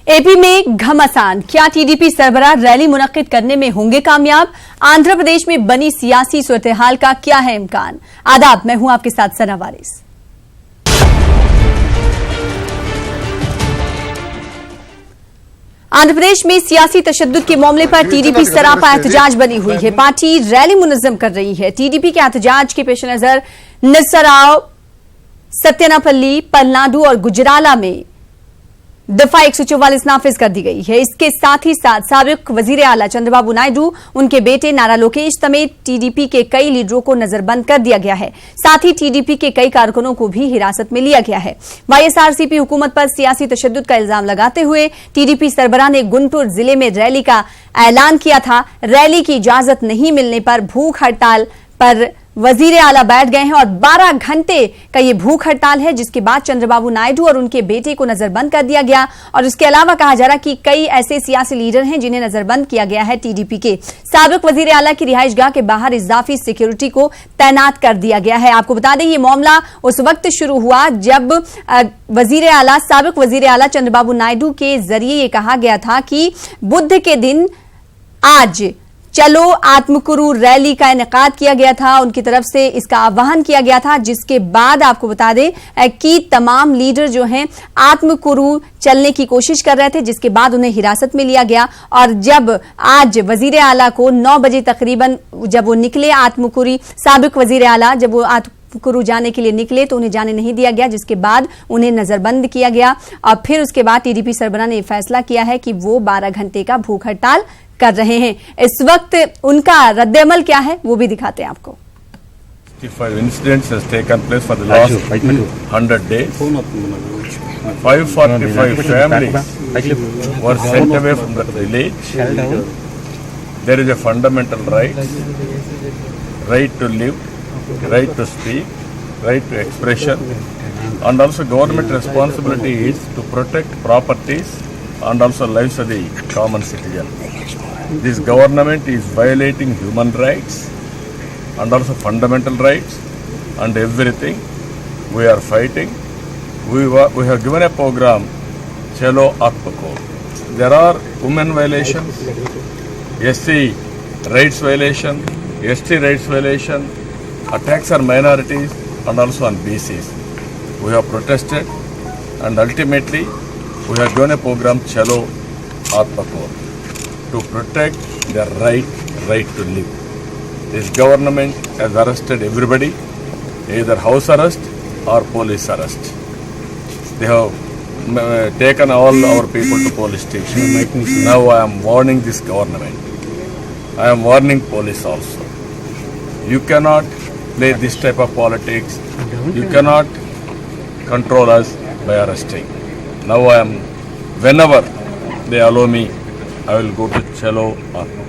AP में घमासान, क्या टीडीपी सरबराह रैली मुनक्किद करने में होंगे कामयाब? आंध्र प्रदेश में बनी सियासी सूरत-ए-हाल का क्या है इम्कान? आदाब, मैं हूं आपके साथ सना वारिस। आंध्र प्रदेश में सियासी तशद्दुद के मामले पर टीडीपी सरापा एहतजाज बनी हुई है। पार्टी रैली मुनज़्ज़म कर रही है। टीडीपी के एहतजाज के पेश नजर नरसराव, सत्यनापल्ली, पलनाडु और गुजराला में दफा 144 नाफिज कर दी गई है। इसके साथ ही साथ साबिक वजीर आला चंद्रबाबू नायडू, उनके बेटे नारा लोकेश समेत टीडीपी के कई लीडरों को नजरबंद कर दिया गया है। साथ ही टीडीपी के कई कारकुनों को भी हिरासत में लिया गया है। वाईएसआरसीपी हुकूमत पर सियासी तशद्दुद का इल्जाम लगाते हुए टीडीपी सरबराह ने गुंटूर जिले में रैली का ऐलान किया था। रैली की इजाजत नहीं मिलने पर भूख हड़ताल पर वजीर आला बैठ गए हैं और 12 घंटे का ये भूख हड़ताल है, जिसके बाद चंद्रबाबू नायडू और उनके बेटे को नजरबंद कर दिया गया। और उसके अलावा कहा जा रहा कि कई ऐसे सियासी लीडर हैं जिन्हें नजरबंद किया गया है। टीडीपी के साबिक वजीर आला की रिहाइशगाह के बाहर इजाफी सिक्योरिटी को तैनात कर दिया गया है। आपको बता दें, ये मामला उस वक्त शुरू हुआ जब साबिक वजीर आला चंद्रबाबू नायडू के जरिए ये कहा गया था कि बुध के दिन आज चलो आत्मकुरु रैली का इनेकाद किया गया था। उनकी तरफ से इसका आह्वान किया गया था, जिसके बाद आपको बता दें कि तमाम लीडर जो हैं आत्मकुरु चलने की कोशिश कर रहे थे, जिसके बाद उन्हें हिरासत में लिया गया। और जब आज वजीर आला को 9 बजे तकरीबन जब वो निकले आत्मकुरी, साबिक वजीर आला जब वो आत्मकुरु जाने के लिए निकले तो उन्हें जाने नहीं दिया गया, जिसके बाद उन्हें नजरबंद किया गया। और फिर उसके बाद टीडीपी सरबराह ने फैसला किया है कि वो 12 घंटे का भूख हड़ताल कर रहे हैं। इस वक्त उनका रद्द-ए-अमल क्या है वो भी दिखाते हैं आपको। 55 incidents has taken place for the last 100 days. 545 families were sent away from the village. There is a fundamental right to live, right to speak, right to expression, and also government responsibility is to protect properties and also lives of the common citizen. This government is violating human rights and also fundamental rights and everything. We are fighting. We have given a program, Chalo Atmako. There are women violations, SC rights violation, ST rights violation, attacks on minorities and also on BCs. We have protested and ultimately we have given a program, Chalo Atmako, to protect their right to live. This government has arrested everybody, either house arrest or police arrest. They have taken all our people to police station. Now I am warning this government. I am warning police also. You cannot play this type of politics. You cannot control us by arresting. Now whenever they allow me, I will go to Chalo Atmako.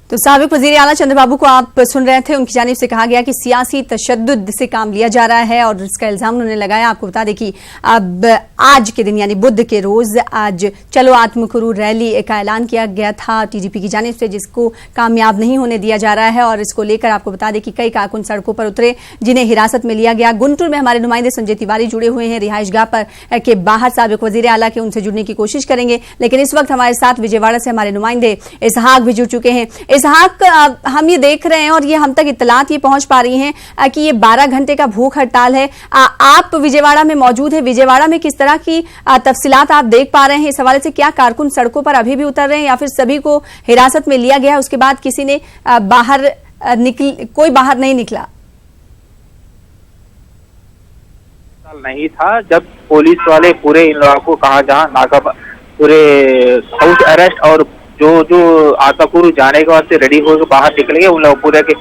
तो साबिक वजीर आला चंद्रबाबू को आप सुन रहे थे। उनकी जानिब से कहा गया कि सियासी तशद्दुद से काम लिया जा रहा है और इसका इल्जाम उन्होंने लगाया। आपको बता दें कि अब आज के दिन यानी बुध के रोज आज चलो आत्मकुरु रैली का ऐलान किया गया था टीडीपी की जानिब से, जिसको कामयाब नहीं होने दिया जा रहा है। और इसको लेकर आपको बता दें कि कई कारकुन सड़कों पर उतरे, जिन्हें हिरासत में लिया गया। गुंटूर में हमारे नुमाइंदे संजय तिवारी जुड़े हुए हैं रिहाइशगाह पर के बाहर साबिक वजीर आला के, उनसे जुड़ने की कोशिश करेंगे। लेकिन इस वक्त हमारे साथ विजयवाड़ा से हमारे नुमाइंदे इसहाक भी जुड़ चुके हैं। इसहाक, हम ये देख रहे हैं और ये हम तक इत्तलात ये पहुंच पा रही हैं कि ये 12 घंटे का भूख हड़ताल है। आप विजयवाड़ा में मौजूद हैं। विजयवाड़ा में किस तरह की तफसीलात आप देख पा रहे हैं इस हवाले से? क्या कारकुन सड़कों पर अभी भी उतर रहे हैं या फिर सभी को हिरासत में लिया गया है? उसके बाद किसी ने कोई बाहर नहीं निकला? नहीं था जब पुलिस वाले पूरे इन लोगों को कहा जहां नाका पूरे हाउस अरेस्ट और जो आत्मकुरु जाने के बाद से रेडी होकर बाहर निकल गए, उन लोग पूरे के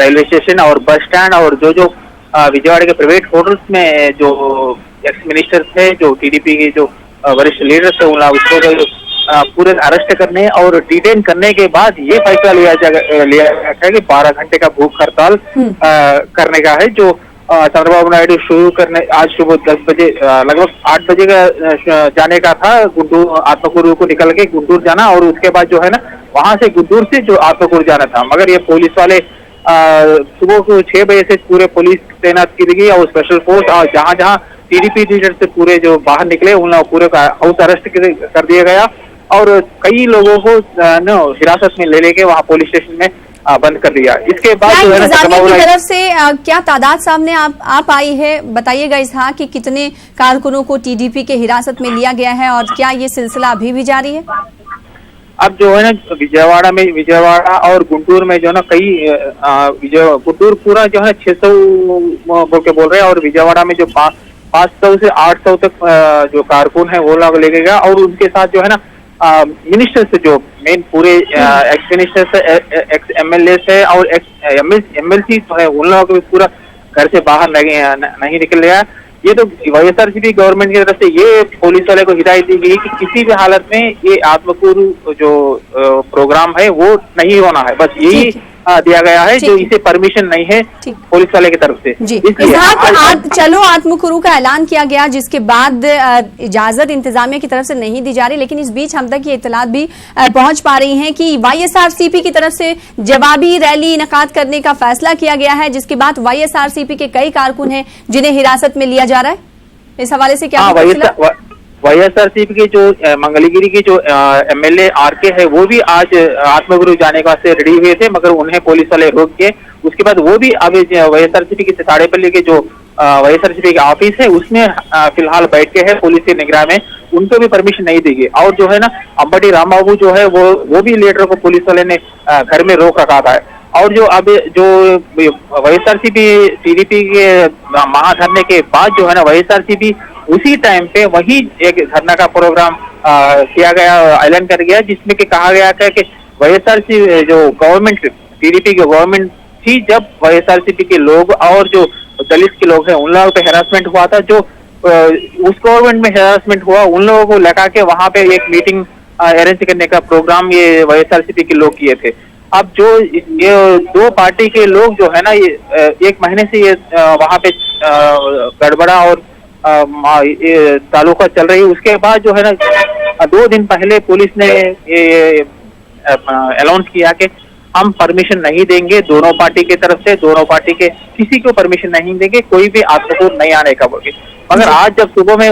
रेलवे स्टेशन और बस स्टैंड और जो विजयवाड़ा के प्राइवेट होटल्स में जो एक्स मिनिस्टर थे, जो टीडीपी के जो वरिष्ठ लीडर थे, उन लोग उसको पूरे अरेस्ट करने और डिटेन करने के बाद ये फैसला लिया गया कि 12 घंटे का भूख हड़ताल करने का है, जो चंद्रबाबू नायडू शुरू करने आज सुबह 10 बजे लगभग 8 बजे का जाने का था। गुंटूर आत्मकुरु को निकल के गुंटूर जाना और उसके बाद जो है ना वहां से गुंटूर से जो आत्मकुरु जाना था, मगर ये पुलिस वाले सुबह को 6 बजे से पूरे पुलिस तैनात की गई और स्पेशल फोर्स, और जहां जहां टीडीपी लीडर से पूरे जो बाहर निकले उन लोगों पूरे का हाउस अरेस्ट कर दिया गया और कई लोगों को हिरासत में ले लेके वहां पुलिस स्टेशन में बंद कर दिया। इसके बाद क्या जो है ना इंतजामिया की तरफ से क्या तादाद सामने आप आई है, बताइएगा इसहाक कि कितने कारकुनों को टीडीपी के हिरासत में लिया गया है और क्या ये सिलसिला अभी भी जारी है? अब जो है ना विजयवाड़ा और गुंटूर में जो है ना कई गुंटूर पूरा जो है 600 बोल रहे हैं और विजयवाड़ा में जो 500 से 800 तक जो कारकुन है वो लोग लेके गया और उनके साथ जो है ना मिनिस्टर से जो मेन पूरे एक्स मिनिस्टर से एक्स एमएलए से और एक्स एमएलसी जो है उन लोगों को भी पूरा घर से बाहर नहीं निकल रहा। ये तो वाईएसआरसीपी गवर्नमेंट की तरफ से ये पुलिस वाले को हिदायत दी गई कि किसी भी हालत में ये आत्मकुरु जो प्रोग्राम है वो नहीं होना है, बस यही दिया गया है, जो इसे परमिशन नहीं है पुलिस वाले की तरफ से। जी चलो आत्मकुरु का ऐलान किया गया जिसके बाद इजाजत इंतजामिया की तरफ से नहीं दी जा रही, लेकिन इस बीच हम तक ये इतलात भी पहुंच पा रही हैं कि वाईएसआरसीपी की तरफ से जवाबी रैली इनेकाद करने का फैसला किया गया है, जिसके बाद वाईएसआरसीपी के कई कारकुन हैं जिन्हें हिरासत में लिया जा रहा है। इस हवाले से क्या वाईएसआरसीपी के जो मंगलगिरी के जो एमएलए आरके है वो भी आज आत्मगुरु जाने का से रेडी हुए थे, मगर उन्हें पुलिस वाले रोक के उसके बाद वो भी अभी वाईएसआरसीपी के ताड़ेपल्ली के जो वाईएसआरसीपी का ऑफिस है उसमें फिलहाल बैठ के है पुलिस की निगरानी में, उनको भी परमिशन नहीं दी गई। और जो है ना अंबटी रामबाबू जो है वो भी लीडर को पुलिस वाले ने घर में रोक रखा था। और जो अब जो वाईएसआरसीपी टीडीपी के महाधरने के बाद जो है ना वाईएसआरसीपी उसी टाइम पे वही एक धरना का प्रोग्राम किया गया, ऐलान कर गया, जिसमें कि कहा गया था कि वाईएसआरसीपी जो गवर्नमेंट टीडीपी की गवर्नमेंट थी जब वाईएसआरसीपी के लोग और जो दलित के लोग हैं उन लोगों पे हैरासमेंट हुआ था, जो उस गवर्नमेंट में हैरासमेंट हुआ उन लोगों को लगा के वहां पे एक मीटिंग अरेंज करने का प्रोग्राम ये वाईएसआरसीपी के लोग किए थे। अब जो ये दो पार्टी के लोग जो है ना ये एक महीने से ये वहां पे गड़बड़ा और तालुका चल रही है, उसके बाद जो है ना 2 दिन पहले पुलिस ने ये अनाउंस किया कि हम परमिशन नहीं देंगे दोनों पार्टी की तरफ से, दोनों पार्टी के किसी को परमिशन नहीं देंगे, कोई भी आत्मकुरु नहीं आने का बोले। मगर आज जब सुबह में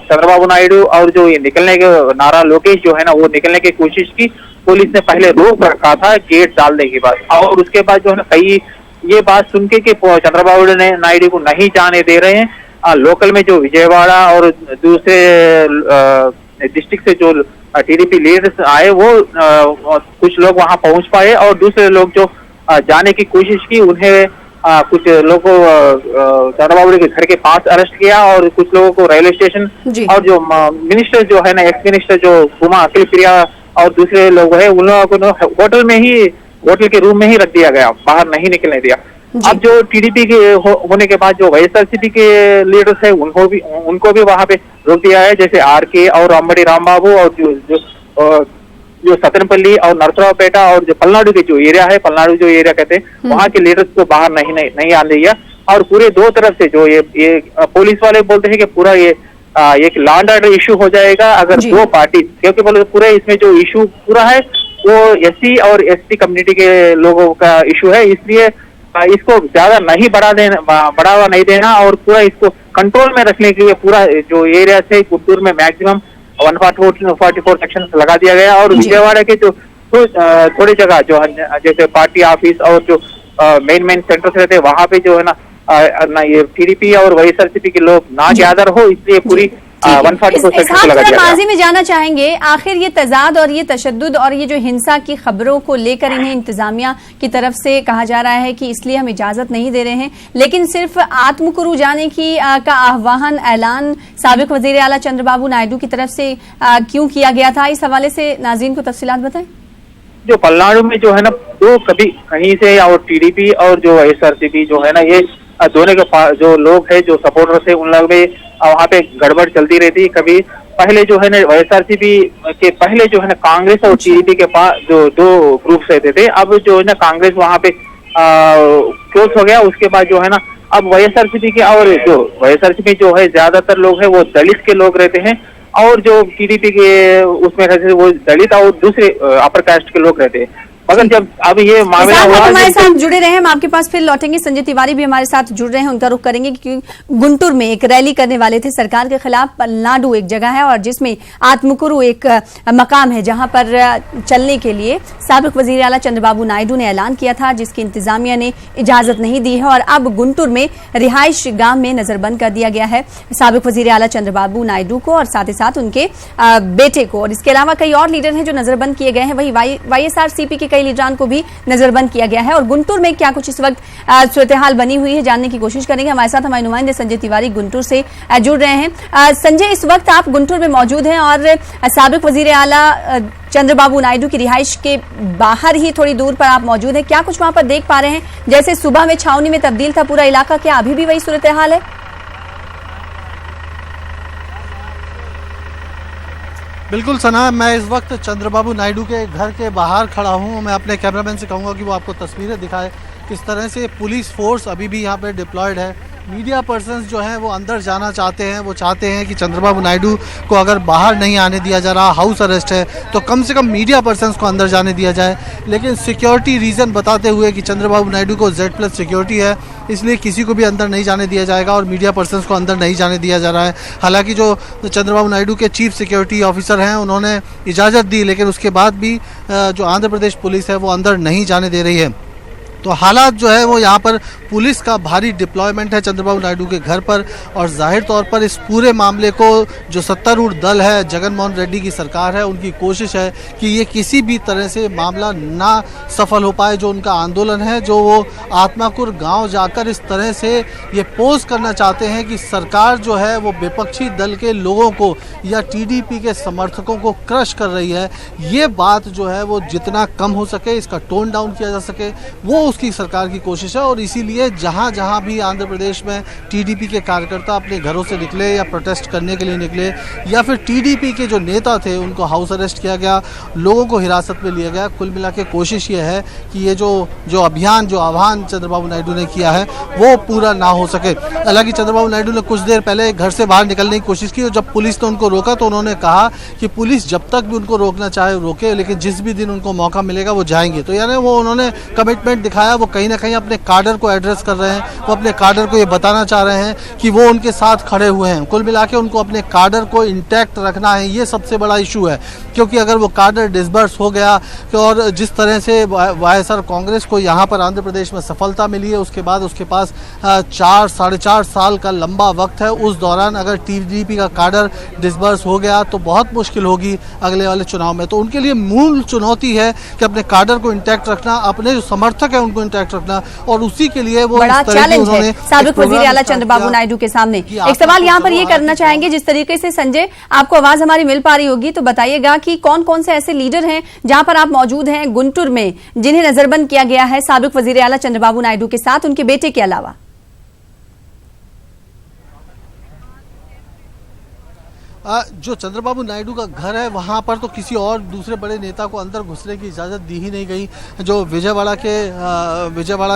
चंद्रबाबू नायडू और जो ये निकलने के नारा लोकेश जो है ना वो निकलने की कोशिश की, पुलिस ने पहले रोक रखा था गेट डालने के बाद, और उसके बाद जो है ना कई ये बात सुन के कि चंद्रबाबू नायडू को नहीं जाने दे रहे हैं। लोकल में जो विजयवाड़ा और दूसरे डिस्ट्रिक्ट से जो टीडीपी लीडर्स आए वो कुछ लोग वहां पहुंच पाए और दूसरे लोग जो जाने की कोशिश की उन्हें कुछ लोगों को चंद्रबाबू के घर के पास अरेस्ट किया और कुछ लोगों को रेलवे स्टेशन और जो मिनिस्टर जो है ना एक्स मिनिस्टर जो हुमा अखिल प्रिया और दूसरे लोग है उन लोगों को होटल के रूम में ही रख दिया गया, बाहर नहीं निकलने दिया। अब जो टीडीपी के होने के बाद जो वाईएसआरसीपी के लीडर्स है उनको भी वहां पे रोक दिया है, जैसे आरके और अंबटी रामबाबू और जो सतनपल्ली और नरसरावपेटा और जो पलनाडु के जो एरिया है, पलनाडु जो एरिया कहते हैं वहां के लीडर्स को बाहर नहीं आने दिया। और पूरे दो तरफ से जो ये पुलिस वाले बोलते हैं कि पूरा ये एक लॉ एंड ऑर्डर इशू हो जाएगा अगर दो पार्टी, क्योंकि बोले पूरे इसमें जो इशू पूरा है वो एससी और एसटी कम्युनिटी के लोगों का इशू है, इसलिए इसको ज्यादा नहीं बढ़ावा नहीं देना और पूरा इसको कंट्रोल में रखने के लिए पूरा जो एरिया से गुंटूर में मैक्सिमम 144 सेक्शन लगा दिया गया। और विजयवाड़ा के जो थोड़ी जगह जो जैसे पार्टी ऑफिस और जो मेन सेंटर्स रहते हैं वहां पे जो है ना ये टीडीपी और वाईएसआरसीपी के लोग ना गैदर हो, इसलिए पूरी 144 सेक्शन लगा दिया। माजी में जाना चाहेंगे आखिर ये तजाद और ये तशद्दुद और ये जो हिंसा की खबरों को लेकर इन्हें इंतजामिया की तरफ से कहा जा रहा है कि इसलिए हम इजाजत नहीं दे रहे हैं, लेकिन सिर्फ आत्मकुरु जाने की का आह्वान ऐलान साबिक वजीर आला चंद्रबाबू नायडू की तरफ से क्यों किया गया था, इस हवाले से नाज़रीन को तफसीलात बताएं। जो पलनाडु में जो है ना तो कभी कहीं से और टीडीपी और जो वाईएसआरसीपी जो है ना ये दोनों के जो लोग है जो सपोर्टर्स है उन लोग में वहाँ पे गड़बड़ चलती रहती है। कभी पहले जो है ना वाईएसआरसीपी के पहले जो है ना कांग्रेस और टीडीपी के पास जो 2 ग्रुप्स रहते थे, अब जो है ना कांग्रेस वहाँ पे क्लोज हो गया। उसके बाद जो है ना अब वाईएसआरसीपी के और जो वाईएसआरसीपी जो है ज्यादातर लोग है वो दलित के लोग रहते हैं और जो टीडीपी के उसमें रहते वो दलित और दूसरे अपर कास्ट के लोग रहते हैं। मगर जब अब ये मामला आप हुआ हमारे साथ जुड़े रहे हैं, हम आपके पास फिर लौटेंगे। संजय तिवारी भी हमारे साथ जुड़ रहे हैं, उनका रुख करेंगे क्योंकि गुंटूर में एक रैली करने वाले थे सरकार के खिलाफ। पलनाडु एक जगह है और जिसमें आत्मकुरु एक मकाम है जहां पर चलने के लिए साबिक वजीर आला चंद्रबाबू नायडू ने ऐलान किया था, जिसकी इंतजामिया ने इजाजत नहीं दी है और अब गुंटूर में रिहाइश गांव में नजरबंद कर दिया गया है साबिक वजीर आला चंद्रबाबू नायडू को और साथ ही साथ उनके बेटे को। और इसके अलावा कई और लीडर हैं जो नजरबंद किए गए हैं, वही वाईएसआरसीपी के कई लीडरान को भी नजरबंद किया गया है। और गुंटूर में क्या कुछ इस वक्त सूरत हाल बनी हुई है जानने की कोशिश करेंगे। हमारे साथ हमारे नुमाइंदे संजय तिवारी गुंटूर से जुड़ रहे हैं। संजय, इस वक्त आप गुंटूर में मौजूद हैं और साबिक वजीर आला चंद्रबाबू नायडू की रिहाइश के बाहर ही थोड़ी दूर पर आप मौजूद हैं। क्या कुछ वहां पर देख पा रहे हैं? जैसे सुबह में छावनी में तब्दील था पूरा इलाका, क्या अभी भी वही सूरत हाल है? बिल्कुल सना, मैं इस वक्त चंद्रबाबू नायडू के घर के बाहर खड़ा हूं। मैं अपने कैमरामैन से कहूंगा कि वो आपको तस्वीरें दिखाए किस तरह से पुलिस फोर्स अभी भी यहां पे डिप्लॉयड है। मीडिया पर्सन्स जो हैं वो अंदर जाना चाहते हैं, वो चाहते हैं कि चंद्रबाबू नायडू को अगर बाहर नहीं आने दिया जा रहा, हाउस अरेस्ट है, तो कम से कम मीडिया पर्सन्स को अंदर जाने दिया जाए। लेकिन सिक्योरिटी रीज़न बताते हुए कि चंद्रबाबू नायडू को Z+ सिक्योरिटी है, इसलिए किसी को भी अंदर नहीं जाने दिया जाएगा और मीडिया पर्सन्स को अंदर नहीं जाने दिया जा रहा है। हालांकि जो चंद्रबाबू नायडू के चीफ सिक्योरिटी ऑफिसर हैं उन्होंने इजाज़त दी, लेकिन उसके बाद भी जो आंध्र प्रदेश पुलिस है वो अंदर नहीं जाने दे रही है। तो हालात जो है वो यहाँ पर पुलिस का भारी डिप्लॉयमेंट है चंद्रबाबू नायडू के घर पर और जाहिर तौर पर इस पूरे मामले को जो सत्तारूढ़ दल है, जगनमोहन रेड्डी की सरकार है, उनकी कोशिश है कि ये किसी भी तरह से मामला ना सफल हो पाए। जो उनका आंदोलन है, जो वो आत्माकुर गांव जाकर इस तरह से ये पोज करना चाहते हैं कि सरकार जो है वो विपक्षी दल के लोगों को या TDP के समर्थकों को क्रश कर रही है, ये बात जो है वो जितना कम हो सके, इसका टोन डाउन किया जा सके, वो उसकी सरकार की कोशिश है। और इसीलिए जहां जहां भी आंध्र प्रदेश में TDP के कार्यकर्ता अपने घरों से निकले या प्रोटेस्ट करने के लिए निकले या फिर TDP के जो नेता थे उनको हाउस अरेस्ट किया गया, लोगों को हिरासत में लिया गया। कुल मिला के कोशिश ये है कि ये जो अभियान, जो आह्वान चंद्रबाबू नायडू ने किया है वो पूरा ना हो सके। हालांकि चंद्रबाबू नायडू ने कुछ देर पहले घर से बाहर निकलने की कोशिश की और जब पुलिस ने उनको रोका तो उन्होंने कहा कि पुलिस जब तक भी उनको रोकना चाहे रोके, लेकिन जिस भी दिन उनको मौका मिलेगा वो जाएंगे। तो यानी वो उन्होंने कमिटमेंट दिखाया, वो कहीं ना कहीं अपने काडर को एड्रेस कर रहे हैं, वो अपने काडर को ये बताना चाह रहे हैं कि वो उनके साथ खड़े हुए हैं। कुल मिला के उनको अपने काडर को इंटैक्ट रखना है, ये सबसे बड़ा इशू है। क्योंकि अगर वो काडर डिसबर्स हो गया और जिस तरह से YSR कांग्रेस को यहाँ पर आंध्र प्रदेश में सफलता मिली है, उसके बाद उसके पास 4-4.5 साल का लंबा वक्त है, उस दौरान अगर TDP का काडर डिसबर्स हो गया तो बहुत मुश्किल होगी अगले वाले चुनाव में। तो उनके लिए मूल चुनौती है कि अपने काडर को इंटैक्ट रखना, अपने जो समर्थक है उनको इंटैक्ट रखना, और उसी के लिए वो बड़ा चैलेंज है साबिक वजीर आला चंद्रबाबू नायडू के सामने। एक सवाल यहाँ पर ये करना चाहेंगे, जिस तरीके से संजय आपको आवाज हमारी मिल पा रही होगी तो बताइएगा कि कौन कौन से ऐसे लीडर हैं जहां पर आप मौजूद हैं गुंटूर में, जिन्हें नजरबंद किया गया है साबिक वजीर आला चंद्रबाबू नायडू के साथ उनके बेटे के अलावा? जो चंद्रबाबू नायडू का घर है वहाँ पर तो किसी और दूसरे बड़े नेता को अंदर घुसने की इजाज़त दी ही नहीं गई। जो विजयवाड़ा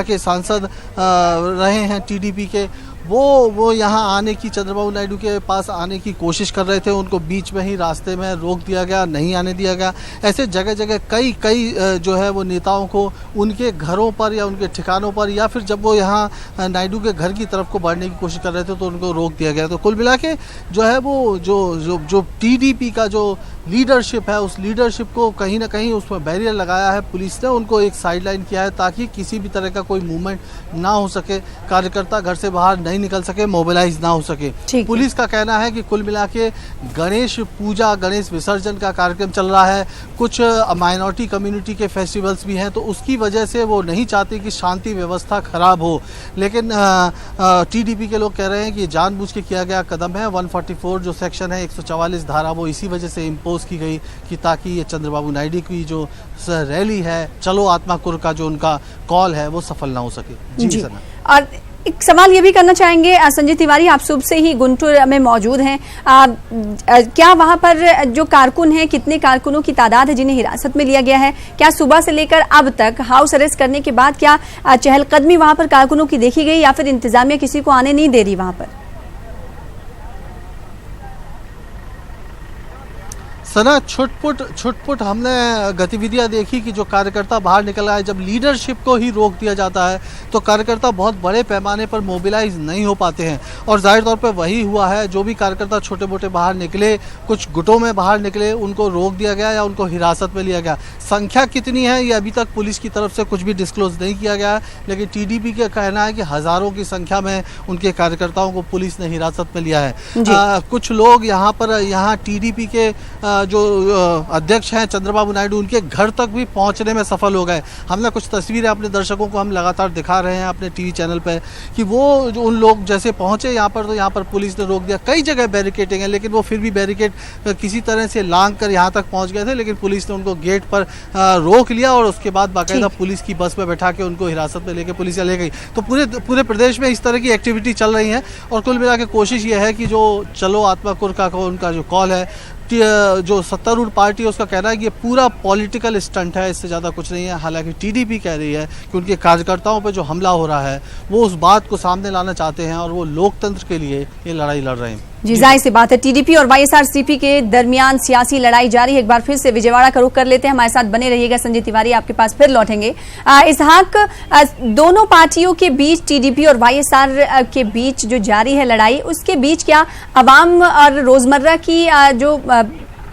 के सांसद रहे हैं TDP के, वो यहाँ आने की, चंद्रबाबू नायडू के पास आने की कोशिश कर रहे थे, उनको बीच में ही रास्ते में रोक दिया गया, नहीं आने दिया गया। ऐसे जगह जगह कई जो है वो नेताओं को उनके घरों पर या उनके ठिकानों पर या फिर जब वो यहाँ नायडू के घर की तरफ को बढ़ने की कोशिश कर रहे थे तो उनको रोक दिया गया। तो कुल मिला के जो है वो जो TDP का जो लीडरशिप है, उस लीडरशिप को कहीं ना कहीं उसमें बैरियर लगाया है पुलिस ने, उनको एक साइडलाइन किया है ताकि किसी भी तरह का कोई मूवमेंट ना हो सके, कार्यकर्ता घर से बाहर नहीं निकल सके, मोबिलाइज ना हो सके। पुलिस का कहना है कि कुल मिला के गणेश पूजा, गणेश विसर्जन का कार्यक्रम चल रहा है, कुछ माइनॉरिटी कम्युनिटी के फेस्टिवल्स भी हैं, तो उसकी वजह से वो नहीं चाहते कि शांति व्यवस्था खराब हो। लेकिन TDP के लोग कह रहे हैं कि जानबूझ के किया गया कदम है। 144 जो सेक्शन है, 144 धारा, वो इसी वजह से इम्पोज की गई कि ताकि ये चंद्रबाबू नायडू की जो रैली है, चलो आत्माकुर का जो उनका कॉल है, वो सफल ना हो सके। जी। और एक सवाल ये भी करना चाहेंगे संजय तिवारी, आप सुबह से ही गुंटूर में मौजूद हैं, क्या वहां पर जो कारकुन हैं, कितने कारकुनों की तादाद है जिन्हें हिरासत में लिया गया है? क्या सुबह से लेकर अब तक हाउस अरेस्ट करने के बाद क्या चहलकदमी वहां पर कारकुनों की देखी गई या फिर इंतजामिया किसी को आने नहीं दे रही वहां पर? सना छुटपुट हमने गतिविधियां देखी कि जो कार्यकर्ता बाहर निकल आए, जब लीडरशिप को ही रोक दिया जाता है तो कार्यकर्ता बहुत बड़े पैमाने पर मोबिलाइज नहीं हो पाते हैं। और जाहिर तौर पर वही हुआ है। जो भी कार्यकर्ता छोटे मोटे बाहर निकले, कुछ गुटों में बाहर निकले, उनको रोक दिया गया या उनको हिरासत में लिया गया। संख्या कितनी है ये अभी तक पुलिस की तरफ से कुछ भी डिस्क्लोज नहीं किया गया है, लेकिन टीडीपी का कहना है कि हज़ारों की संख्या में उनके कार्यकर्ताओं को पुलिस ने हिरासत में लिया है। कुछ लोग यहाँ टीडीपी के जो अध्यक्ष हैं चंद्रबाबू नायडू, उनके घर तक भी पहुंचने में सफल हो गए। हमने कुछ तस्वीरें अपने दर्शकों को हम लगातार दिखा रहे हैं अपने टीवी चैनल पे कि वो जो उन लोग जैसे पहुंचे यहाँ पर, तो यहाँ पर पुलिस ने रोक दिया। कई जगह बैरिकेडिंग है, लेकिन वो फिर भी बैरिकेड किसी तरह से लांघ कर यहाँ तक पहुँच गए थे, लेकिन पुलिस ने उनको गेट पर रोक लिया और उसके बाद बाकायदा पुलिस की बस में बैठा के उनको हिरासत में लेके पुलिस ले गई। तो पूरे प्रदेश में इस तरह की एक्टिविटी चल रही है और कुल मिला के कोशिश ये है कि जो चलो आत्माकुर का उनका जो कॉल है, जो सत्तारूढ़ पार्टी है उसका कहना है कि ये पूरा पॉलिटिकल स्टंट है, इससे ज़्यादा कुछ नहीं है। हालांकि टीडीपी कह रही है कि उनके कार्यकर्ताओं पे जो हमला हो रहा है वो उस बात को सामने लाना चाहते हैं और वो लोकतंत्र के लिए ये लड़ाई लड़ रहे हैं। जी, जाहिर सी बात है टीडीपी और वाईएसआरसीपी के दरमियान सियासी लड़ाई जारी है। एक बार फिर से विजयवाड़ा का रुख कर लेते हैं, हमारे साथ बने रहिएगा। संजय तिवारी आपके पास फिर लौटेंगे। इसहाक, दोनों पार्टियों के बीच, टीडीपी और वाईएसआर के बीच जो जारी है लड़ाई, उसके बीच क्या अवाम और रोजमर्रा की जो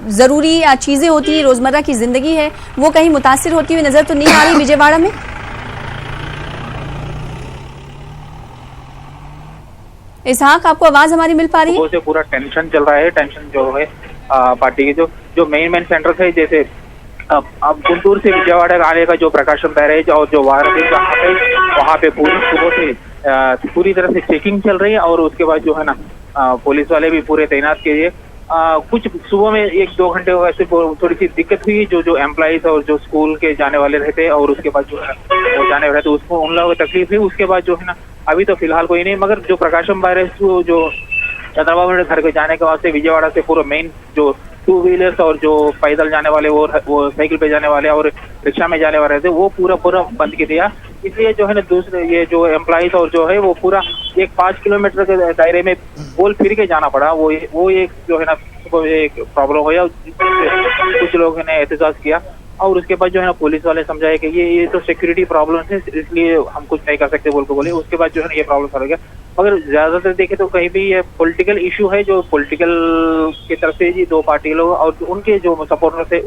जरूरी चीजें होती है, रोजमर्रा की जिंदगी है, वो कहीं मुतासिर होती हुई नजर तो नहीं आ रही विजयवाड़ा में? इसहाक, आपको आवाज हमारी मिल पा रही है? से पूरा टेंशन चल रहा है। टेंशन जो है पार्टी के जो मेन सेंटर है, जैसे अब गुंटूर से विजयवाड़ा आने का जो प्रकाशम बैरेज और जो वार है वहाँ पे पूरी सुबह से पूरी तरह से चेकिंग चल रही है। और उसके बाद जो है ना पुलिस वाले भी पूरे तैनात किए हैं। कुछ सुबह में 1-2 घंटे वैसे थोड़ी सी दिक्कत हुई, जो एम्प्लॉइज और जो स्कूल के जाने वाले रहते और उसके बाद जो है वो जाने वाले, तो उसको उन लोगों को तकलीफ हुई। उसके बाद जो है ना अभी तो फिलहाल कोई नहीं, मगर जो प्रकाशम बैरेज जो चंद्रबाबू नायडू घर के जाने के वास्ते विजयवाड़ा से पूरा मेन जो 2 व्हीलर्स और जो पैदल जाने वाले वो साइकिल पे जाने वाले और रिक्शा में जाने वाले थे, वो पूरा बंद कर दिया। इसलिए जो है ना दूसरे ये जो एम्प्लॉइज और जो है वो पूरा 5 किलोमीटर के दायरे में गोल फिर के जाना पड़ा। वो एक जो है ना एक प्रॉब्लम हो गया। कुछ लोगों ने एहतजाज किया और उसके बाद जो है ना पुलिस वाले समझाए कि ये तो सिक्योरिटी प्रॉब्लम है, इसलिए हम कुछ नहीं कर सकते बोल के बोले। उसके बाद जो है ना ये प्रॉब्लम सॉल्व हो गया। मगर ज्यादातर देखे तो कहीं भी ये पॉलिटिकल इशू है, जो पॉलिटिकल की तरफ से जी 2 पार्टी लोग और उनके जो सपोर्टर थे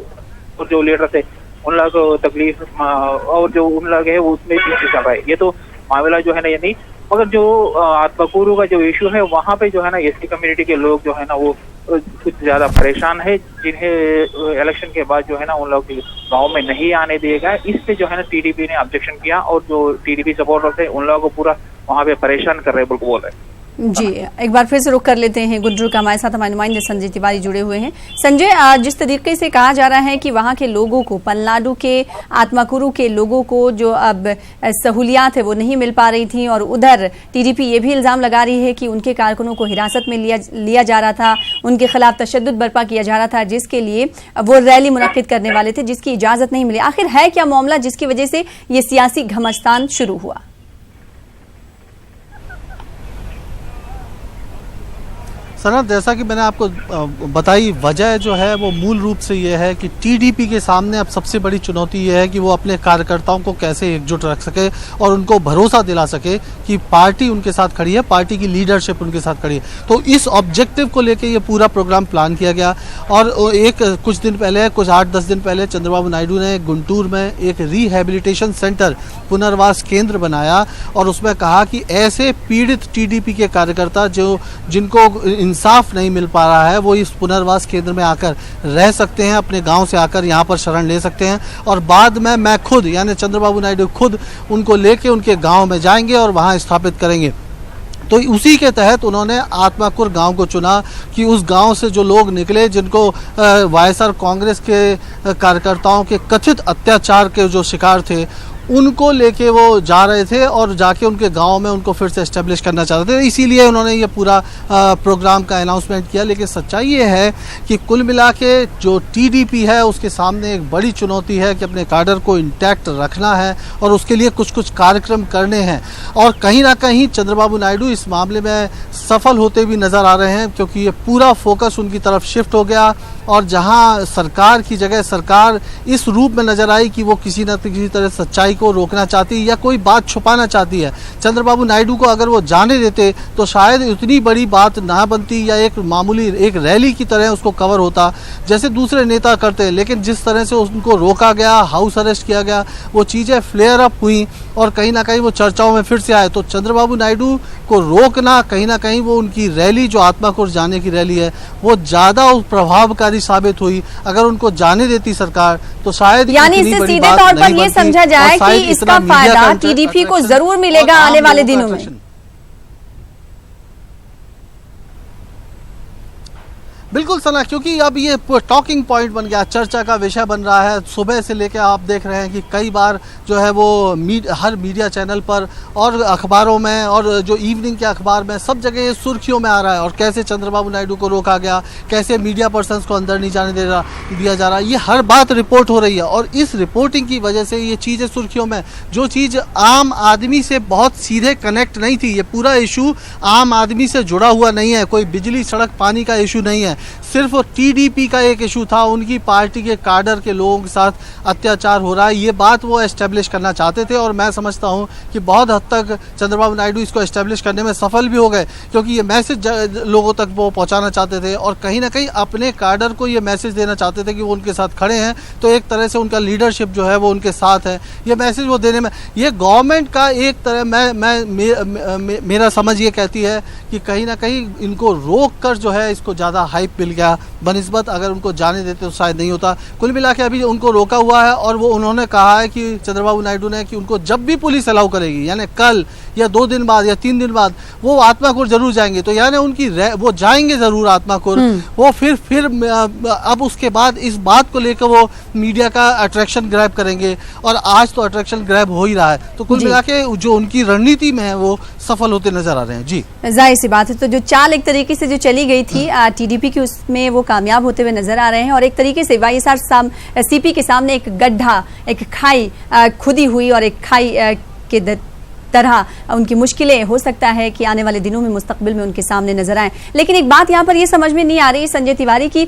और जो लीडर थे उन लोगों को तकलीफ और जो उन लोग है उसमें पीछे चल रहा है। ये तो मामला जो है ना ये नहीं, मगर जो आत्माकुरु का जो इशू है वहाँ पे जो है ना एसटी कम्युनिटी के लोग जो है ना वो कुछ ज्यादा परेशान है, जिन्हें इलेक्शन के बाद जो है ना उन लोग गांव में नहीं आने दिया गया। इस पे जो है ना टीडीपी ने ऑब्जेक्शन किया और जो टीडीपी सपोर्टर थे उन लोगों को पूरा वहाँ पे परेशान कर रहे बोल रहे। जी, एक बार फिर से रुक कर लेते हैं गुंटूर का। हमारे साथ हमारे नुमाइंदे संजय तिवारी जुड़े हुए हैं। संजय, जिस तरीके से कहा जा रहा है कि वहां के लोगों को, पलनाडु के आत्माकुरु के लोगों को जो अब सहूलियात है वो नहीं मिल पा रही थी, और उधर टीडीपी ये भी इल्जाम लगा रही है कि उनके कारकुनों को हिरासत में लिया जा रहा था, उनके खिलाफ तशद्दुद बर्पा किया जा रहा था, जिसके लिए वो रैली मुनक्किद करने वाले थे, जिसकी इजाजत नहीं मिली। आखिर है क्या मामला जिसकी वजह से ये सियासी घमासान शुरू हुआ? सनत, जैसा कि मैंने आपको बताई, वजह जो है वो मूल रूप से ये है कि टीडीपी के सामने अब सबसे बड़ी चुनौती ये है कि वो अपने कार्यकर्ताओं को कैसे एकजुट रख सके और उनको भरोसा दिला सके कि पार्टी उनके साथ खड़ी है, पार्टी की लीडरशिप उनके साथ खड़ी है। तो इस ऑब्जेक्टिव को लेके ये पूरा प्रोग्राम प्लान किया गया। और कुछ 8-10 दिन पहले चंद्रबाबू नायडू ने गुंटूर में एक रिहेबिलिटेशन सेंटर, पुनर्वास केंद्र बनाया और उसमें कहा कि ऐसे पीड़ित टीडीपी के कार्यकर्ता जिनको इंसाफ नहीं मिल पा रहा है वो इस पुनर्वास केंद्र में आकर रह सकते हैं, अपने गांव से आकर यहाँ पर शरण ले सकते हैं और बाद में मैं खुद यानी चंद्रबाबू नायडू खुद उनको लेके उनके गांव में जाएंगे और वहाँ स्थापित करेंगे। तो उसी के तहत उन्होंने आत्माकुर गांव को चुना कि उस गांव से जो लोग निकले जिनको वाईएसआर कांग्रेस के कार्यकर्ताओं के कथित अत्याचार के जो शिकार थे उनको लेके वो जा रहे थे और जाके उनके गांव में उनको फिर से एस्टेब्लिश करना चाहते थे, इसीलिए उन्होंने ये पूरा प्रोग्राम का अनाउंसमेंट किया। लेकिन सच्चाई ये है कि कुल मिला के जो टीडीपी है उसके सामने एक बड़ी चुनौती है कि अपने काडर को इंटैक्ट रखना है और उसके लिए कुछ कुछ कार्यक्रम करने हैं। और कहीं ना कहीं चंद्रबाबू नायडू इस मामले में सफल होते भी नज़र आ रहे हैं, क्योंकि ये पूरा फोकस उनकी तरफ शिफ्ट हो गया और जहां सरकार की जगह सरकार इस रूप में नजर आई कि वो किसी न किसी तरह सच्चाई को रोकना चाहती है या कोई बात छुपाना चाहती है। चंद्रबाबू नायडू को अगर वो जाने देते तो शायद इतनी बड़ी बात ना बनती या एक मामूली एक रैली की तरह उसको कवर होता जैसे दूसरे नेता करते हैं। लेकिन जिस तरह से उनको रोका गया, हाउस अरेस्ट किया गया, वो चीज़ें फ्लेयर अप हुई और कहीं ना कहीं वो चर्चाओं में फिर से आए। तो चंद्रबाबू नायडू को रोकना कहीं ना कहीं वो उनकी रैली जो आत्माकुर जाने की रैली है वो ज़्यादा प्रभावकारी साबित हुई। अगर उनको जाने देती सरकार तो शायद यानी इससे सीधे तौर पर ये समझा जाए कि इसका फायदा टीडीपी को जरूर मिलेगा आने वाले दिनों में। बिल्कुल सना, क्योंकि अब ये टॉकिंग पॉइंट बन गया, चर्चा का विषय बन रहा है। सुबह से लेकर आप देख रहे हैं कि कई बार जो है वो हर मीडिया चैनल पर और अखबारों में और जो इवनिंग के अखबार में सब जगह ये सुर्खियों में आ रहा है। और कैसे चंद्रबाबू नायडू को रोका गया, कैसे मीडिया पर्सन्स को अंदर नहीं जाने दिया जा रहा, ये हर बात रिपोर्ट हो रही है। और इस रिपोर्टिंग की वजह से ये चीज़ें सुर्खियों में, जो चीज़ आम आदमी से बहुत सीधे कनेक्ट नहीं थी, ये पूरा इशू आम आदमी से जुड़ा हुआ नहीं है, कोई बिजली सड़क पानी का इशू नहीं है, सिर्फ टीडीपी का एक इशू था, उनकी पार्टी के काडर के लोगों के साथ अत्याचार हो रहा है, ये बात वो एस्टेब्लिश करना चाहते थे। और मैं समझता हूँ कि बहुत हद तक चंद्रबाबू नायडू इसको एस्टेब्लिश करने में सफल भी हो गए, क्योंकि ये मैसेज लोगों तक वो पहुँचाना चाहते थे और कहीं ना कहीं अपने काडर को ये मैसेज देना चाहते थे कि वो उनके साथ खड़े हैं। तो एक तरह से उनका लीडरशिप जो है वो उनके साथ है, ये मैसेज वो देने में, ये गवर्नमेंट का एक तरह मेरा समझ ये कहती है कि कहीं ना कहीं इनको रोक कर जो है इसको ज़्यादा हाइप मिल गया बनिस्बत अगर उनको जाने देते तो शायद नहीं होता। कुल मिला के अभी उनको रोका हुआ है और वो उन्होंने कहा है कि चंद्रबाबू नायडू ने कि उनको जब भी पुलिस अलाउ करेगी, यानी कल या 2 दिन बाद या 3 दिन बाद, वो आत्माकुर जरूर जाएंगे। तो यानी उनकी वो जाएंगे जरूर आत्माकुर, वो फिर अब उसके बाद इस बात को लेकर वो मीडिया का अट्रैक्शन ग्रैब करेंगे और आज तो अट्रैक्शन ग्रैब हो ही रहा है। तो कुल मिला के जो उनकी रणनीति में है वो सफल होते नजर आ रहे हैं। जी, जाहिर सी बात है। तो जो चाल एक तरीके से जो चली गई थी टीडीपी की, उसमें वो कामयाब होते हुए नजर आ रहे हैं और एक तरीके से वाईएसआर सीपी के सामने एक गड्ढा, एक खाई खुदी हुई और एक खाई के तरह उनकी मुश्किलें हो सकता है कि आने वाले दिनों में मुस्तकबिल में उनके सामने नजर आए। लेकिन एक बात यहाँ पर ये समझ में नहीं आ रही संजय तिवारी की,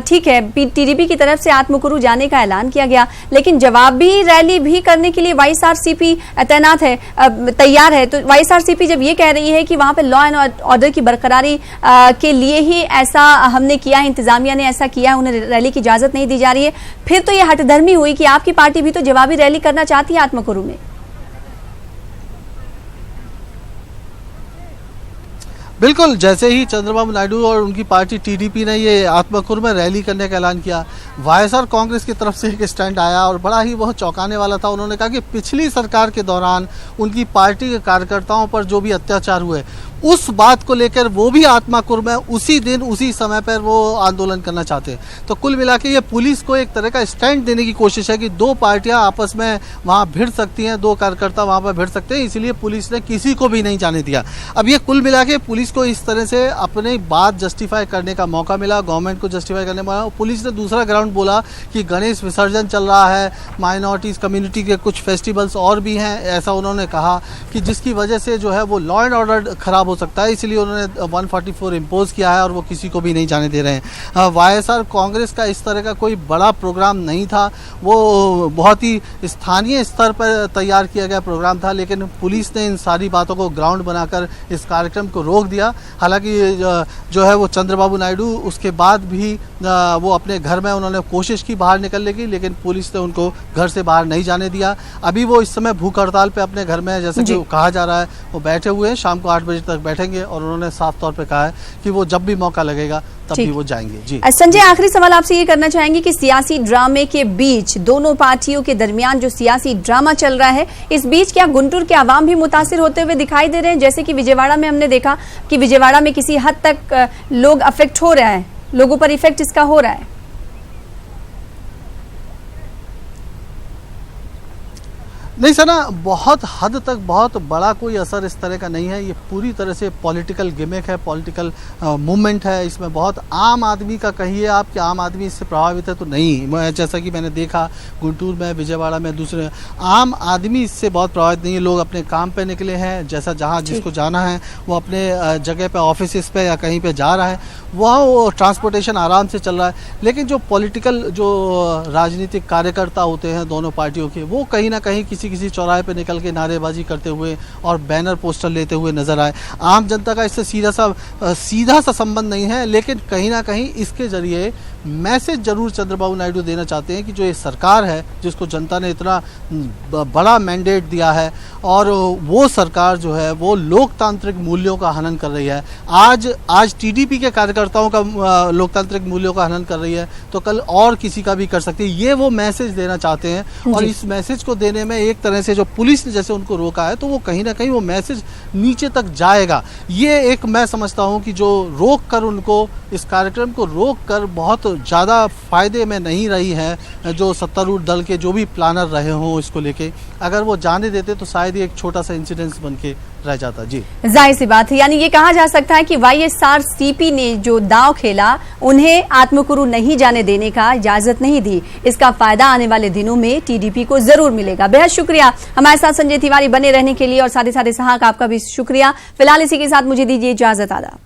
ठीक है टीडीपी की तरफ से आत्मकुरु जाने का ऐलान किया गया, लेकिन जवाबी रैली भी करने के लिए वाईएसआरसीपी तैनात है, तैयार है। तो वाईएसआरसीपी जब ये कह रही है कि वहां पर लॉ एंड ऑर्डर की बरकरारी के लिए ही ऐसा हमने किया है, इंतजामिया ने ऐसा किया है, उन्हें रैली की इजाजत नहीं दी जा रही है, फिर तो ये हठधर्मी हुई कि आपकी पार्टी भी तो जवाबी रैली करना चाहती है आत्मकुरु में। बिल्कुल, जैसे ही चंद्रबाबू नायडू और उनकी पार्टी टीडीपी ने ये आत्माकुर में रैली करने का ऐलान किया, वाईएसआर कांग्रेस की तरफ से एक स्टैंड आया और बड़ा ही बहुत चौंकाने वाला था। उन्होंने कहा कि पिछली सरकार के दौरान उनकी पार्टी के कार्यकर्ताओं पर जो भी अत्याचार हुए, उस बात को लेकर वो भी आत्माकुर में उसी दिन उसी समय पर वो आंदोलन करना चाहते हैं। तो कुल मिला के ये पुलिस को एक तरह का स्टैंड देने की कोशिश है कि 2 पार्टियां आपस में वहाँ भिड़ सकती हैं, 2 कार्यकर्ता वहाँ पर भिड़ सकते हैं, इसलिए पुलिस ने किसी को भी नहीं जाने दिया। अब ये कुल मिला के पुलिस को इस तरह से अपनी बात जस्टिफाई करने का मौका मिला, गवर्नमेंट को जस्टिफाई करने का। पुलिस ने दूसरा ग्राउंड बोला कि गणेश विसर्जन चल रहा है, माइनॉरिटीज़ कम्युनिटी के कुछ फेस्टिवल्स और भी हैं, ऐसा उन्होंने कहा कि जिसकी वजह से जो है वो लॉ एंड ऑर्डर खराब हो सकता है, इसलिए उन्होंने 144 इम्पोज किया है और वो किसी को भी नहीं जाने दे रहे हैं। वाईएसआर कांग्रेस का इस तरह का कोई बड़ा प्रोग्राम नहीं था, वो बहुत ही स्थानीय स्तर पर तैयार किया गया प्रोग्राम था, लेकिन पुलिस ने इन सारी बातों को ग्राउंड बनाकर इस कार्यक्रम को रोक दिया। हालांकि जो है वो चंद्रबाबू नायडू उसके बाद भी वो अपने घर में उन्होंने कोशिश की बाहर निकलने की, लेकिन पुलिस ने उनको घर से बाहर नहीं जाने दिया। अभी वो इस समय भूख हड़ताल पे अपने घर में, जैसे कि कहा जा रहा है, वो बैठे हुए हैं, शाम को 8 बजे तक बैठेंगे और उन्होंने साफ तौर पे कहा है कि वो जब भी मौका लगेगा तब भी वो जाएंगे। जी संजय, आखिरी सवाल आपसे ये करना चाहेंगे कि सियासी ड्रामे के बीच दोनों पार्टियों के दरमियान जो सियासी ड्रामा चल रहा है, इस बीच क्या गुंटूर के आवाम भी मुतासिर होते हुए दिखाई दे रहे हैं? जैसे कि विजयवाड़ा में हमने देखा कि विजयवाड़ा में किसी हद तक लोग अफेक्ट हो रहे हैं, लोगों पर इफेक्ट इसका हो रहा है। नहीं सर ना, बहुत हद तक बहुत बड़ा कोई असर इस तरह का नहीं है। ये पूरी तरह से पॉलिटिकल गिमिक है, पॉलिटिकल मूवमेंट है। इसमें बहुत आम आदमी का कहिए आप कि आम आदमी इससे प्रभावित है तो नहीं। जैसा कि मैंने देखा गुंटूर में, विजयवाड़ा में, दूसरे आम आदमी इससे बहुत प्रभावित नहीं है। लोग अपने काम पे निकले हैं, जैसा जहाँ जिसको जाना है वो अपने जगह पे, ऑफिस पे या कहीं पे जा रहा है, वहाँ वो ट्रांसपोर्टेशन आराम से चल रहा है। लेकिन जो पॉलिटिकल जो राजनीतिक कार्यकर्ता होते हैं दोनों पार्टियों के, वो कहीं ना कहीं किसी चौराहे पे निकल के नारेबाजी करते हुए और बैनर पोस्टर लेते हुए नजर आए। आम जनता का इससे सीधा सा संबंध नहीं है, लेकिन कहीं ना कहीं इसके जरिए मैसेज जरूर चंद्रबाबू नायडू देना चाहते हैं कि जो ये सरकार है, जिसको जनता ने इतना बड़ा मैंडेट दिया है, और वो सरकार जो है वो लोकतांत्रिक मूल्यों का हनन कर रही है। आज टीडीपी के कार्यकर्ताओं का लोकतांत्रिक मूल्यों का हनन कर रही है, तो कल और किसी का भी कर सकती है। ये वो मैसेज देना चाहते हैं, और इस मैसेज को देने में एक तरह से जो पुलिस ने जैसे उनको रोका है, तो वो कहीं ना कहीं वो मैसेज नीचे तक जाएगा। ये एक मैं समझता हूँ कि जो रोक कर उनको, इस कार्यक्रम को रोक कर बहुत ज़्यादा फायदे में नहीं रही है जो सत्तारूढ़ दल के जो भी प्लानर रहे हों इसको लेके। अगर वो जाने देते तो शायद ये एक छोटा सा इंसिडेंस बन के रह जाता। जी, जाहिर सी बात है, यानी ये कहा जा सकता है कि वाईएसआरसीपी ने जो दांव खेला, उन्हें आत्मकुरु नहीं जाने देने का इजाजत नहीं दी। इसका फायदा आने वाले दिनों में टीडीपी को जरूर मिलेगा। बेहद शुक्रिया हमारे साथ संजय तिवारी बने रहने के लिए, और साथ ही साथ इसहाक आपका भी शुक्रिया। फिलहाल इसी के साथ मुझे दीजिए इजाजत। आदाब।